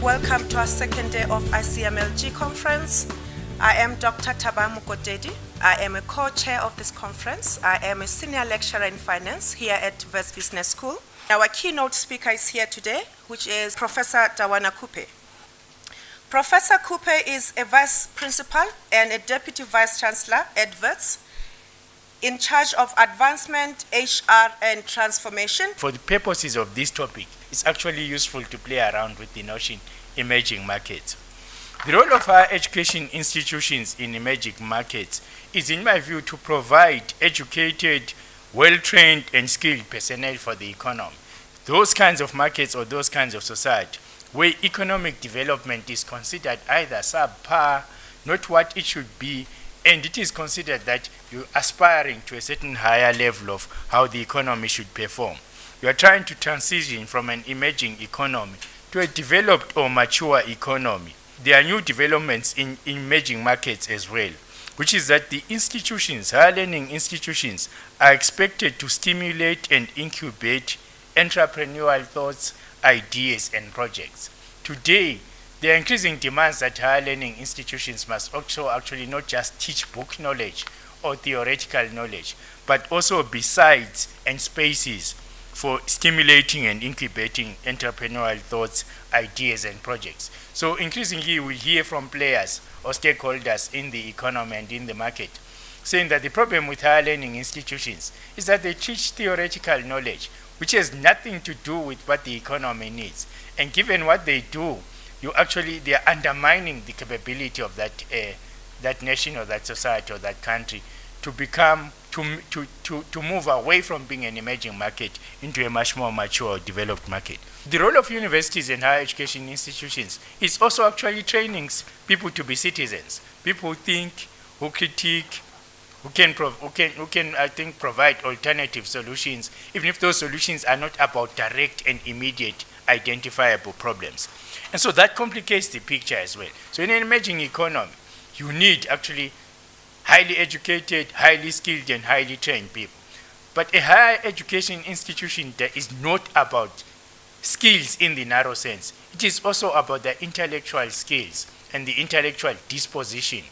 Welcome to our second day of ICMLG conference. I am Dr. Tawana. I am a co-chair of this conference. I am a senior lecturer in finance here at WBS Business School. Our keynote speaker is here today, which is Professor Tawana Kupe. Professor Kupe is a vice principal and a deputy vice chancellor at WBS, in charge of advancement, HR, and transformation. For the purposes of this topic, it's actually useful to play around with the notion emerging markets. The role of higher education institutions in emerging markets is, in my view, to provide educated, well-trained, and skilled personnel for the economy. Those kinds of markets or those kinds of society where economic development is considered either subpar, not what it should be, and it is considered that you're aspiring to a certain higher level of how the economy should perform. You are trying to transition from an emerging economy to a developed or mature economy. There are new developments in emerging markets as well, which is that the institutions, higher learning institutions, are expected to stimulate and incubate entrepreneurial thoughts, ideas, and projects. Today, there are increasing demands that higher learning institutions must also actually not just teach book knowledge or theoretical knowledge, but also be sites and spaces for stimulating and incubating entrepreneurial thoughts, ideas, and projects. So increasingly, we hear from players or stakeholders in the economy and in the market saying that the problem with higher learning institutions is that they teach theoretical knowledge, which has nothing to do with what the economy needs. And given what they do, they are undermining the capability of that nation or that society or that country to become, to move away from being an emerging market into a much more mature, developed market. The role of universities and higher education institutions is also actually training people to be citizens. People who think, who critique, who can, I think, provide alternative solutions, even if those solutions are not about direct and immediate identifiable problems. And so that complicates the picture as well. So in an emerging economy, you need actually highly educated, highly skilled, and highly trained people. But a higher education institution that is not about skills in the narrow sense. It is also about the intellectual skills and the intellectual disposition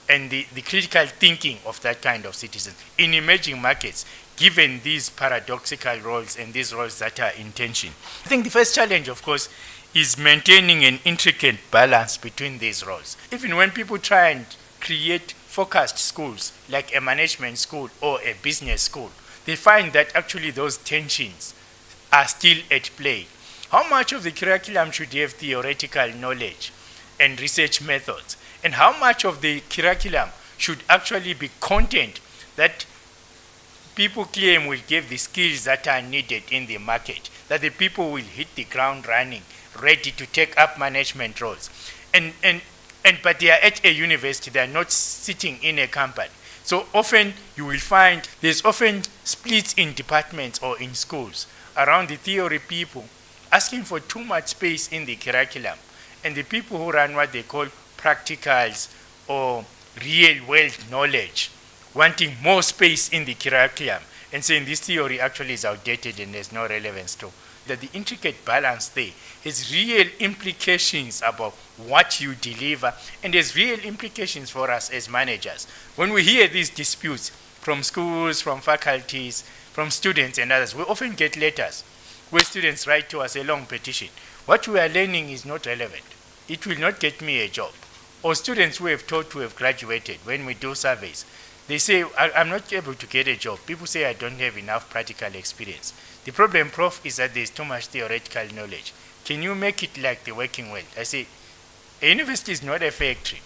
and the critical thinking of that kind of citizen in emerging markets, given these paradoxical roles and these roles that are in tension. I think the first challenge, of course, is maintaining an intricate balance between these roles. Even when people try and create focused schools, like a management school or a business school, they find that actually those tensions are still at play. How much of the curriculum should have theoretical knowledge and research methods? And how much of the curriculum should actually be content that people claim will give the skills that are needed in the market, that the people will hit the ground running, ready to take up management roles. But they are at a university, they are not sitting in a company. So often you will find there's often splits in departments or in schools around the theory people asking for too much space in the curriculum, and the people who run what they call practicals or real world knowledge wanting more space in the curriculum and saying this theory actually is outdated and there's no relevance to. That the intricate balance there has real implications about what you deliver, and there's real implications for us as managers. When we hear these disputes from schools, from faculties, from students and others, we often get letters where students write to us a long petition. What we are learning is not relevant. It will not get me a job. Or students who have taught to have graduated, when we do surveys, they say, I'm not able to get a job. People say I don't have enough practical experience. The problem, Prof, is that there's too much theoretical knowledge. Can you make it like the working world? I say, a university is not a factory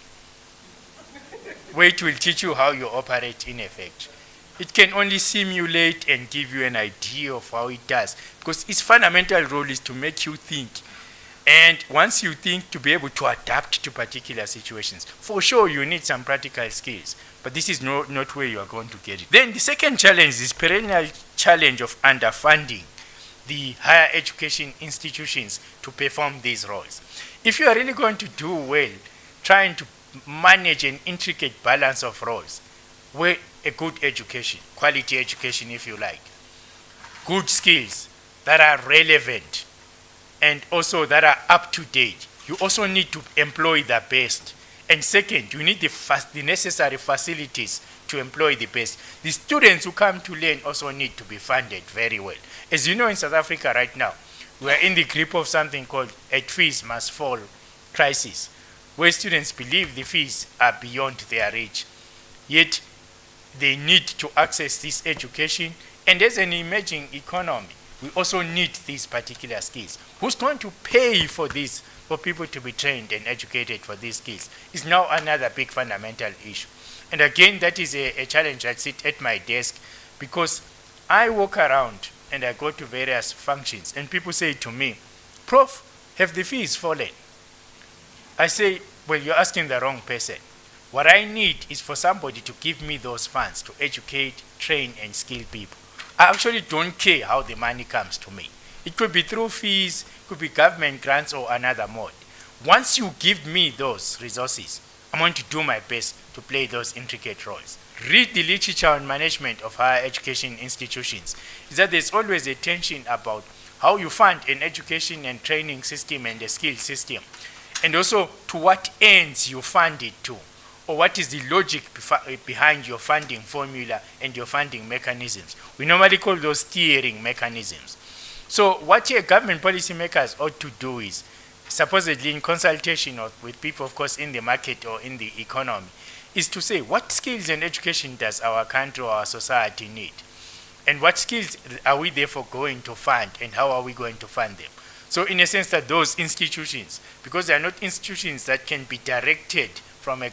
where it will teach you how you operate in a factory. It can only simulate and give you an idea of how it does, because its fundamental role is to make you think. And once you think, to be able to adapt to particular situations. For sure, you need some practical skills, but this is not where you are going to get it. Then the second challenge is perennial challenge of underfunding the higher education institutions to perform these roles. If you are really going to do well, trying to manage an intricate balance of roles, where a good education, quality education if you like, good skills that are relevant, and also that are up to date, you also need to employ the best. And second, you need the necessary facilities to employ the best. The students who come to learn also need to be funded very well. As you know, in South Africa right now, we are in the grip of something called a fees must fall crisis, where students believe the fees are beyond their reach. Yet, they need to access this education. And as an emerging economy, we also need these particular skills. Who's going to pay for this, for people to be trained and educated for these skills, is now another big fundamental issue. And again, that is a challenge that sits at my desk, because I walk around and I go to various functions and people say to me, Prof, have the fees fallen? I say, well, you're asking the wrong person. What I need is for somebody to give me those funds to educate, train, and skill people. I actually don't care how the money comes to me. It could be through fees, it could be government grants or another mode. Once you give me those resources, I'm going to do my best to play those intricate roles. Read the literature on management of higher education institutions. Is that there's always a tension about how you fund an education and training system and a skill system, and also to what ends you fund it to, or what is the logic behind your funding formula and your funding mechanisms. We normally call those steering mechanisms. So what your government policymakers ought to do is, supposedly in consultation with people, of course, in the market or in the economy, is to say, what skills and education does our country or our society need? And what skills are we therefore going to fund, and how are we going to fund them? So in a sense that those institutions, because they are not institutions that can be directed by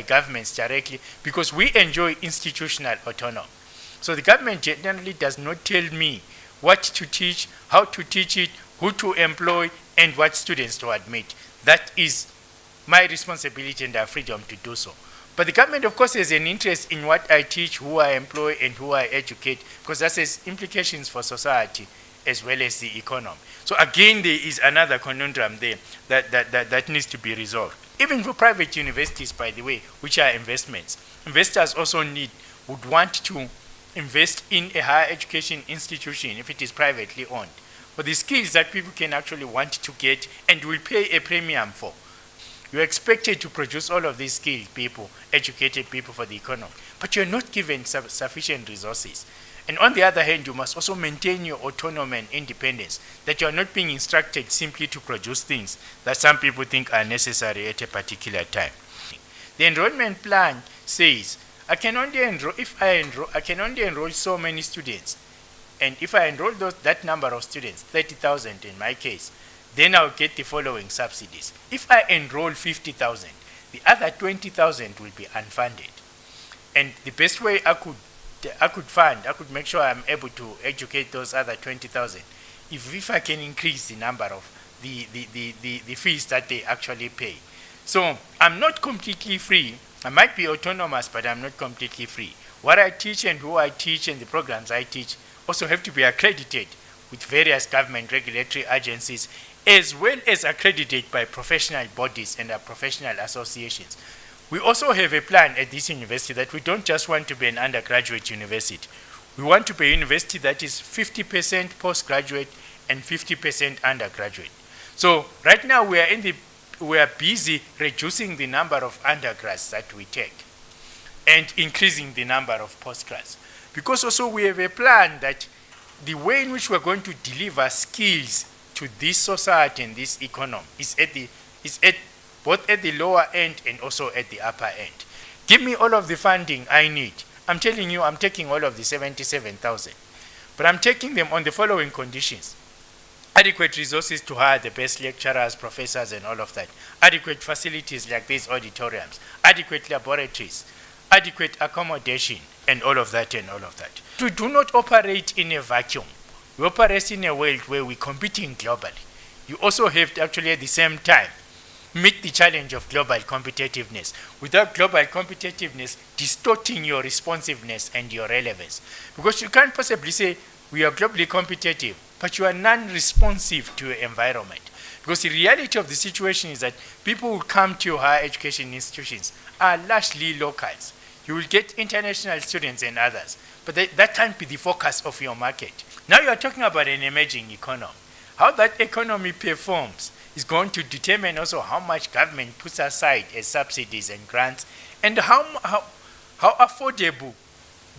governments directly, because we enjoy institutional autonomy. So the government generally does not tell me what to teach, how to teach it, who to employ, and what students to admit. That is my responsibility and our freedom to do so. But the government, of course, has an interest in what I teach, who I employ, and who I educate, because that has implications for society as well as the economy. So again, there is another conundrum there that needs to be resolved. Even for private universities, by the way, which are investments, investors also would want to invest in a higher education institution if it is privately owned, for the skills that people can actually want to get and will pay a premium for. You're expected to produce all of these skilled people, educated people for the economy, but you're not given sufficient resources. And on the other hand, you must also maintain your autonomy and independence, that you are not being instructed simply to produce things that some people think are necessary at a particular time. The enrollment plan says, I can only enroll so many students. And if I enroll that number of students, 30,000 in my case, then I'll get the following subsidies. If I enroll 50,000, the other 20,000 will be unfunded. And the best way I could make sure I'm able to educate those other 20,000 if I can increase the number of the fees that they actually pay. So I'm not completely free. I might be autonomous, but I'm not completely free. What I teach and who I teach and the programs I teach also have to be accredited with various government regulatory agencies, as well as accredited by professional bodies and professional associations. We also have a plan at this university that we don't just want to be an undergraduate university. We want to be a university that is 50% postgraduate and 50% undergraduate. So right now we are busy reducing the number of undergrads that we take and increasing the number of postgrads. Because also we have a plan that the way in which we're going to deliver skills to this society and this economy is both at the lower end and also at the upper end. Give me all of the funding I need. I'm telling you, I'm taking all of the 77,000, but I'm taking them on the following conditions: adequate resources to hire the best lecturers, professors, and all of that; adequate facilities like these auditoriums; adequate laboratories; adequate accommodation, and all of that. We do not operate in a vacuum. We operate in a world where we're competing globally. You also have to actually at the same time meet the challenge of global competitiveness. Without global competitiveness, distorting your responsiveness and your relevance. Because you can't possibly say we are globally competitive, but you are non-responsive to your environment. Because the reality of the situation is that people who come to your higher education institutions are largely locals. You will get international students and others, but that can't be the focus of your market. Now you are talking about an emerging economy. How that economy performs is going to determine also how much government puts aside as subsidies and grants, and how affordable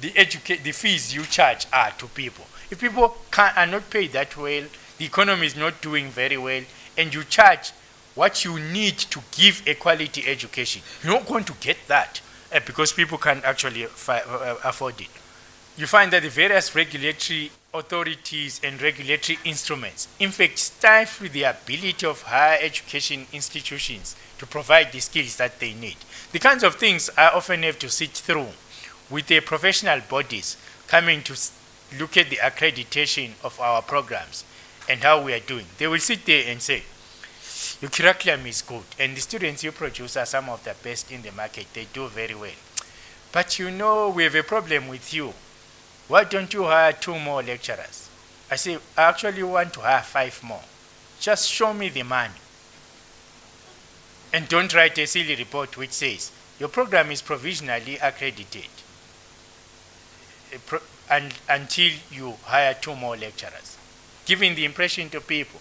the fees you charge are to people. If people are not paid that well, the economy is not doing very well, and you charge what you need to give a quality education, you're not going to get that because people can't actually afford it. You find that the various regulatory authorities and regulatory instruments, in fact, stifle the ability of higher education institutions to provide the skills that they need. The kinds of things I often have to sit through with the professional bodies coming to look at the accreditation of our programs and how we are doing. They will sit there and say, your curriculum is good, and the students you produce are some of the best in the market. They do very well. But you know, we have a problem with you. Why don't you hire 2 more lecturers? I say, I actually want to hire 5 more. Just show me the money. And don't write a silly report which says, your program is provisionally accredited until you hire 2 more lecturers, giving the impression to people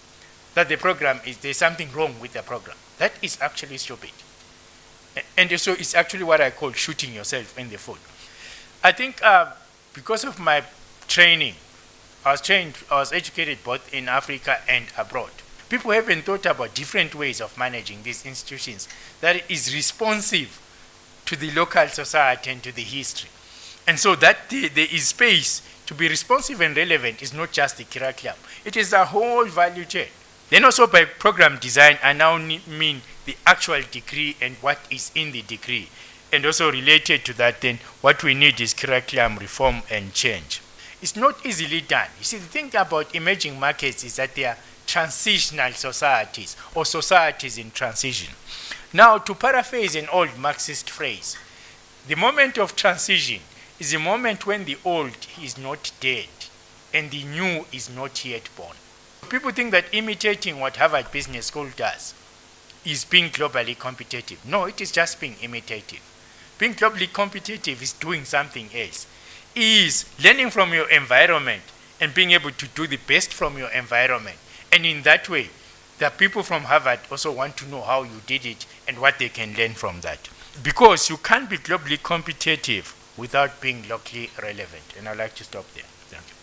that the program there's something wrong with the program. That is actually stupid. And so it's actually what I call shooting yourself in the foot. I think because of my training, I was educated both in Africa and abroad. People haven't thought about different ways of managing these institutions that is responsive to the local society and to the history. And so that there is space to be responsive and relevant is not just the curriculum. It is the whole value chain. Then also by program design, I now mean the actual degree and what is in the degree. And also related to that, then what we need is curriculum reform and change. It's not easily done. You see, the thing about emerging markets is that they are transitional societies or societies in transition. Now, to paraphrase an old Marxist phrase, the moment of transition is a moment when the old is not dead and the new is not yet born. People think that imitating what Harvard Business School does is being globally competitive. No, it is just being imitative. Being globally competitive is doing something else. Is learning from your environment and being able to do the best from your environment. And in that way, the people from Harvard also want to know how you did it and what they can learn from that. Because you can't be globally competitive without being locally relevant. And I'd like to stop there. Thank you.